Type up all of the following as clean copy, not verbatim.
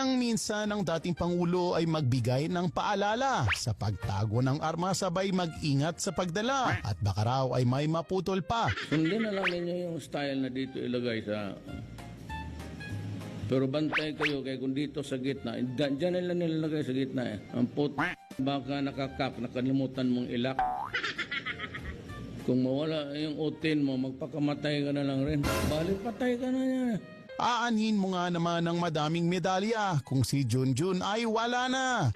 Nang minsan ang dating Pangulo ay magbigay ng paalala sa pagtago ng arma sabay mag-ingat sa pagdala at baka raw ay may maputol pa. Sundin na lang ninyo yung style na dito ilagay sa... Pero bantay kayo kaya kung dito sa gitna, dyan nila nilalagay sa gitna eh. Ang baka nakakap, nakalimutan mong ilak. Kung mawala yung utin mo, magpakamatay ka na lang rin. Balik patay ka na yan. Aanhin mo nga naman ng madaming medalya kung si Junjun ay wala na.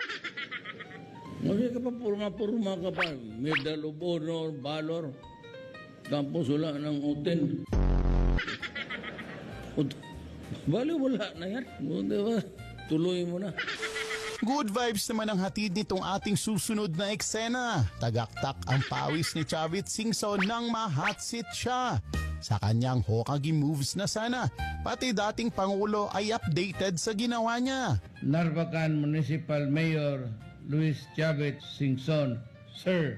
Kasi ka pa, purma ka pa. Medal of Honor, Valor. Tapos wala ng utin. Bali, wala na yan. Diba? Tuloy mo na. Good vibes naman ang hatid nitong ating susunod na eksena. Tagaktak ang pawis ni Chavit Singson nang ma-hotseat siya. Sa kanyang Hokage moves na sana, pati dating Pangulo ay updated sa ginawa niya. Narvacan Municipal Mayor Luis Chavit Singson, Sir.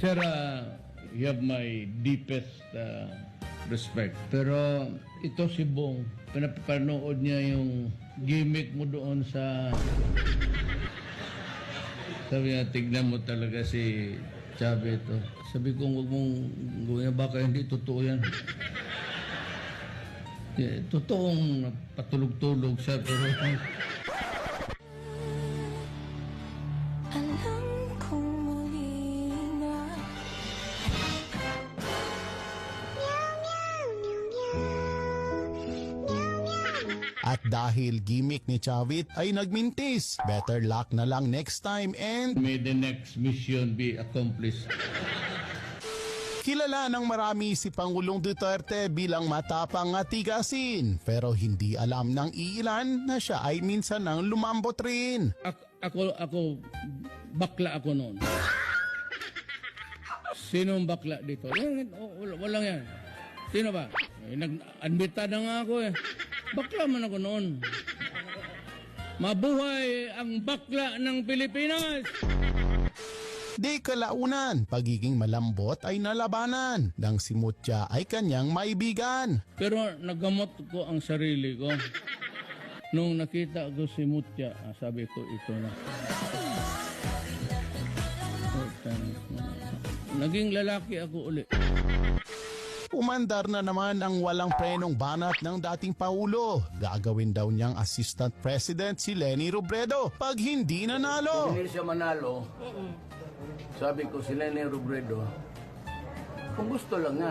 Sir, you have my deepest respect. Pero ito si Bong, pinapanood niya yung gimmick mo doon sa... Sabi niya, tignan mo talaga si Chavit. Oh. Sabi ko, huwag mong gawin, baka hindi totoo yan. Totoong patulog-tulog siya, pero... Alam kong muli na. At dahil gimmick ni Chavit ay nagmintis, better luck na lang next time and... May the next mission be accomplished. Kilala ng marami si Pangulong Duterte bilang matapang at tigasin, pero hindi alam ng iilan na siya ay minsan nang lumambot rin. Ako, bakla ako noon. Sinong bakla dito? Walang yan. Sino ba? Nag-admita na nga ako eh. Bakla man ako noon. Mabuhay ang bakla ng Pilipinas! Di kalaunan, pagiging malambot ay nalabanan nang si Mutya ay kanyang maibigan. Pero nagamot ko ang sarili ko. Nung nakita ko si Mutya, sabi ko ito na. Naging lalaki ako uli. Umandar na naman ang walang prenong banat ng dating Pangulo. Gagawin daw niyang Assistant President si Leni Robredo pag hindi nanalo. Kung hindi siya manalo, sabi ko si Leni Robredo, kung gusto lang nga.